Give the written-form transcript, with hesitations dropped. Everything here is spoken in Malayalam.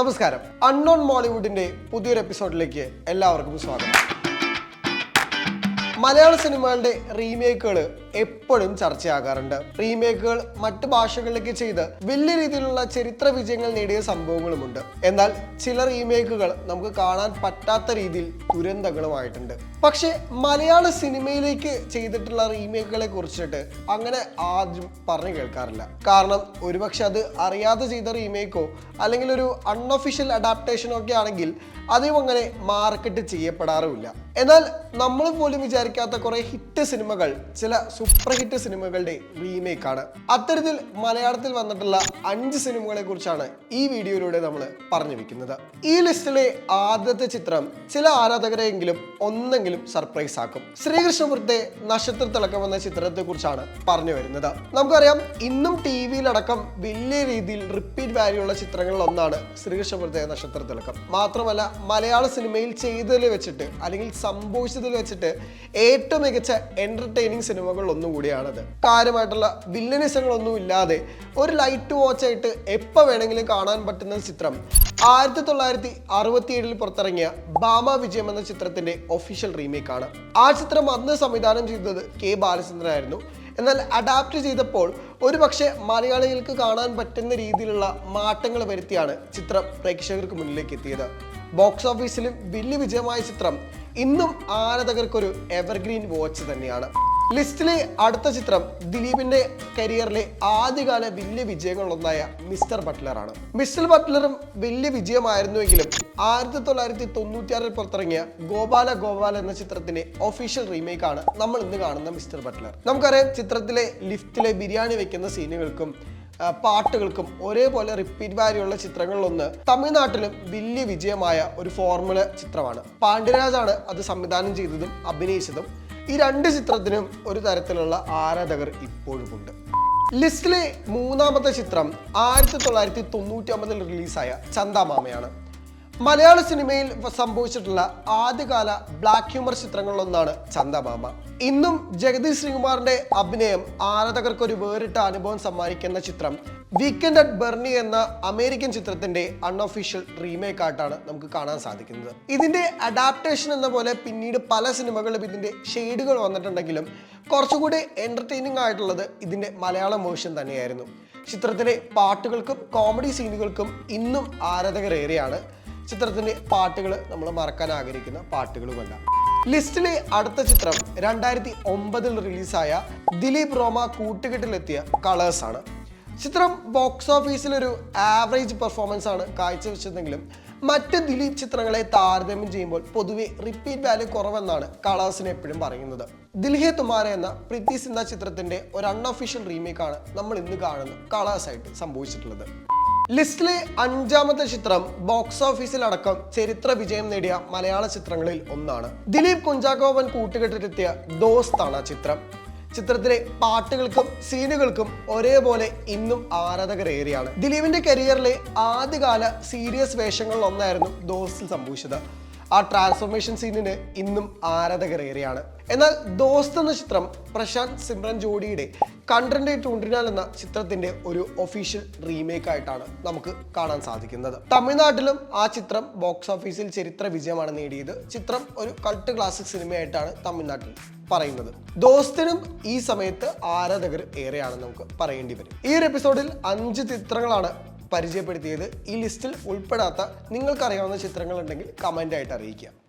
നമസ്കാരം. അൺനോൺ മോളിവുഡിന്റെ പുതിയൊരു എപ്പിസോഡിലേക്ക് എല്ലാവർക്കും സ്വാഗതം. മലയാള സിനിമകളുടെ റീമേക്കുകൾ എപ്പോഴും ചർച്ചയാകാറുണ്ട്. റീമേക്കുകൾ മറ്റു ഭാഷകളിലേക്ക് ചെയ്ത് വലിയ രീതിയിലുള്ള ചരിത്ര വിജയങ്ങൾ നേടിയ സംഭവങ്ങളുമുണ്ട്. എന്നാൽ ചില റീമേക്കുകൾ നമുക്ക് കാണാൻ പറ്റാത്ത രീതിയിൽ ദുരന്തങ്ങളുമായിട്ടുണ്ട്. പക്ഷേ മലയാള സിനിമയിലേക്ക് ചെയ്തിട്ടുള്ള റീമേക്കുകളെ കുറിച്ചിട്ട് അങ്ങനെ ആദ്യം പറഞ്ഞു കേൾക്കാറില്ല. കാരണം ഒരുപക്ഷെ അത് അറിയാതെ ചെയ്ത റീമേക്കോ അല്ലെങ്കിൽ ഒരു അൺഒഫീഷ്യൽ അഡാപ്റ്റേഷനോ ഒക്കെ ആണെങ്കിൽ അധികം അങ്ങനെ മാർക്കറ്റ് ചെയ്യപ്പെടാറുമില്ല. എന്നാൽ നമ്മൾ പോലും വിചാരിക്കാത്ത കുറെ ഹിറ്റ് സിനിമകൾ, ചില സൂപ്പർ ഹിറ്റ് സിനിമകളുടെ റീമേക്കാണ്. അത്തരത്തിൽ മലയാളത്തിൽ വന്നിട്ടുള്ള 5 സിനിമകളെ കുറിച്ചാണ് ഈ വീഡിയോയിലൂടെ നമ്മൾ പറഞ്ഞു വെക്കുന്നത്. ഈ ലിസ്റ്റിലെ ആദ്യത്തെ ചിത്രം ചില ആരാധകരെയെങ്കിലും ഒന്നെങ്കിലും സർപ്രൈസ് ആക്കും. ശ്രീകൃഷ്ണപുരത്തെ നക്ഷത്രത്തിളക്കം എന്ന ചിത്രത്തെ കുറിച്ചാണ് പറഞ്ഞു വരുന്നത്. നമുക്കറിയാം, ഇന്നും TV-യിലടക്കം വലിയ രീതിയിൽ റിപ്പീറ്റ് വാല്യൂ ഉള്ള ചിത്രങ്ങളിൽ ഒന്നാണ് ശ്രീകൃഷ്ണപുരത്തെ നക്ഷത്രത്തിളക്കം. മാത്രമല്ല, മലയാള സിനിമയിൽ ചെയ്തതിൽ വെച്ചിട്ട് അല്ലെങ്കിൽ സംഭവിച്ചതിൽ വെച്ചിട്ട് ഏറ്റവും മികച്ച എന്റർടൈനിങ് സിനിമകൾ ഒന്നുകൂടിയാണത്. കാര്യമായിട്ടുള്ള വില്ലനിസങ്ങളൊന്നും ഇല്ലാതെ ഒരു ലൈറ്റ് വാച്ച് ആയിട്ട് എപ്പോൾ വേണമെങ്കിലും കാണാൻ പറ്റുന്ന ചിത്രം 1967 പുറത്തിറങ്ങിയ ഭാമ വിജയം എന്ന ചിത്രത്തിന്റെ ഒഫീഷ്യൽ റീമേക്ക് ആണ്. ആ ചിത്രം അന്ന് സംവിധാനം ചെയ്തത് K. ബാലചന്ദ്രൻ ആയിരുന്നു. എന്നാൽ അഡാപ്റ്റ് ചെയ്തപ്പോൾ ഒരുപക്ഷെ മലയാളികൾക്ക് കാണാൻ പറ്റുന്ന രീതിയിലുള്ള മാറ്റങ്ങൾ വരുത്തിയാണ് ചിത്രം പ്രേക്ഷകർക്ക് മുന്നിലേക്ക് എത്തിയത്. ബോക്സ് ഓഫീസിലും വലിയ വിജയമായ ചിത്രം ഇന്നും ആരാധകർക്കൊരു എവർഗ്രീൻ വാച്ച് തന്നെയാണ്. ലിസ്റ്റിലെ അടുത്ത ചിത്രം ദിലീപിന്റെ കരിയറിലെ ആദ്യകാല വലിയ വിജയങ്ങളൊന്നായ മിസ്റ്റർ ബട്ട്ലറാണ്. മിസ്റ്റർ ബട്ട്ലറും വലിയ വിജയമായിരുന്നുവെങ്കിലും 1996 പുറത്തിറങ്ങിയ ഗോപാല എന്ന ചിത്രത്തിന്റെ ഒഫീഷ്യൽ റീമേക്കാണ് നമ്മൾ ഇന്ന് കാണുന്ന മിസ്റ്റർ ബട്ട്ലർ. നമുക്കറിയാം, ചിത്രത്തിലെ ലിഫ്റ്റിലെ ബിരിയാണി വെക്കുന്ന സീനുകൾക്കും പാട്ടുകൾക്കും ഒരേപോലെ റിപ്പീറ്റ് വാല്യൂ ഉള്ള ചിത്രങ്ങളിലൊന്ന് തമിഴ്നാട്ടിലും വലിയ വിജയമായ ഒരു ഫോർമുല ചിത്രമാണ്. പാണ്ഡ്യരാജാണ് അത് സംവിധാനം ചെയ്തതും അഭിനയിച്ചതും. ഈ 2 ചിത്രത്തിനും ഒരു തരത്തിലുള്ള ആരാധകർ ഇപ്പോഴും ഉണ്ട്. ലിസ്റ്റിലെ മൂന്നാമത്തെ ചിത്രം 1999 റിലീസായ ചന്ദാമാമയാണ്. മലയാള സിനിമയിൽ സംഭവിച്ചിട്ടുള്ള ആദ്യകാല ബ്ലാക്ക് ഹ്യൂമർ ചിത്രങ്ങളിലൊന്നാണ് ചന്ദമാമ. ഇന്നും ജഗദീഷ് ശ്രീകുമാറിന്റെ അഭിനയം ആരാധകർക്ക് ഒരു വേറിട്ട അനുഭവം സമ്മാനിക്കുന്ന ചിത്രം വീക്കെൻഡ് അറ്റ് ബെർണി എന്ന അമേരിക്കൻ ചിത്രത്തിന്റെ അൺഒഫീഷ്യൽ റീമേക്ക് ആയിട്ടാണ് നമുക്ക് കാണാൻ സാധിക്കുന്നത്. ഇതിന്റെ അഡാപ്റ്റേഷൻ എന്ന പോലെ പിന്നീട് പല സിനിമകളിലും ഇതിന്റെ ഷെയ്ഡുകൾ വന്നിട്ടുണ്ടെങ്കിലും കുറച്ചുകൂടി എന്റർടൈനിങ് ആയിട്ടുള്ളത് ഇതിന്റെ മലയാളം വേർഷൻ തന്നെയായിരുന്നു. ചിത്രത്തിലെ പാട്ടുകൾക്കും കോമഡി സീനുകൾക്കും ഇന്നും ആരാധകർ ഏറെയാണ്. ചിത്രത്തിന്റെ പാട്ടുകൾ നമ്മൾ മറക്കാൻ ആഗ്രഹിക്കുന്ന പാട്ടുകളുമല്ല. ലിസ്റ്റിലെ അടുത്ത ചിത്രം 2009 റിലീസായ ദിലീപ് റോമ കൂട്ടുകെട്ടിലെത്തിയ കളേഴ്സ് ആണ്. ചിത്രം ബോക്സ് ഓഫീസിൽ ഒരു ആവറേജ് പെർഫോമൻസ് ആണ് കാഴ്ചവെച്ചതെങ്കിലും മറ്റ് ദിലീപ് ചിത്രങ്ങളെ താരതമ്യം ചെയ്യുമ്പോൾ പൊതുവെ റിപ്പീറ്റ് വാല്യൂ കുറവെന്നാണ് കളേഴ്സിനെ എപ്പോഴും പറയുന്നത്. ദിൽ ഹേ തുമാര എന്ന പ്രീതി സിൻഹ ചിത്രത്തിന്റെ ഒരു അൺഒഫീഷ്യൽ റീമേക്കാണ് നമ്മൾ ഇന്ന് കാണുന്ന കളേഴ്സ് ആയിട്ട് സംഭവിച്ചിട്ടുള്ളത്. ലിസ്റ്റിലെ 5ാമത്തെ ചിത്രം ബോക്സ് ഓഫീസിൽ അടക്കം ചരിത്ര വിജയം നേടിയ മലയാള ചിത്രങ്ങളിൽ ഒന്നാണ്. ദിലീപ് കുഞ്ചാക്കോവൻ കൂട്ടുകെട്ടിലെത്തിയ ദോസ്താണ് ആ ചിത്രം. ചിത്രത്തിലെ പാട്ടുകൾക്കും സീനുകൾക്കും ഒരേപോലെ ഇന്നും ആരാധകരേറെയാണ്. ദിലീപിന്റെ കരിയറിലെ ആദ്യകാല സീരിയസ് വേഷങ്ങളിൽ ഒന്നായിരുന്നു ദോസ്തിൽ സംഭവിച്ചത്. ആ ട്രാൻസ്ഫോർമേഷൻ സീനിന് ഇന്നും ആരാധകരേറെയാണ്. എന്നാൽ ദോസ്ത് എന്ന ചിത്രം പ്രശാന്ത് സിമ്രൻ ജോഡിയുടെ കണ്ടന്റെ ടൂണ്ടിനാൽ എന്ന ചിത്രത്തിന്റെ ഒരു ഒഫീഷ്യൽ റീമേക്ക് ആയിട്ടാണ് നമുക്ക് കാണാൻ സാധിക്കുന്നത്. തമിഴ്നാട്ടിലും ആ ചിത്രം ബോക്സ് ഓഫീസിൽ ചരിത്ര വിജയമാണ് നേടിയത്. ചിത്രം ഒരു കൾട്ട് ക്ലാസിക് സിനിമയായിട്ടാണ് തമിഴ്നാട്ടിൽ പറയുന്നത്. ദോസ്തിനും ഈ സമയത്ത് ആരാധകർ ഏറെയാണെന്ന് നമുക്ക് പറയേണ്ടി വരും. ഈ ഒരു എപ്പിസോഡിൽ 5 ചിത്രങ്ങളാണ് പരിചയപ്പെടുത്തിയത്. ഈ ലിസ്റ്റിൽ ഉൾപ്പെടാത്ത നിങ്ങൾക്കറിയാവുന്ന ചിത്രങ്ങൾ ഉണ്ടെങ്കിൽ കമൻ്റ് ആയിട്ട് അറിയിക്കുക.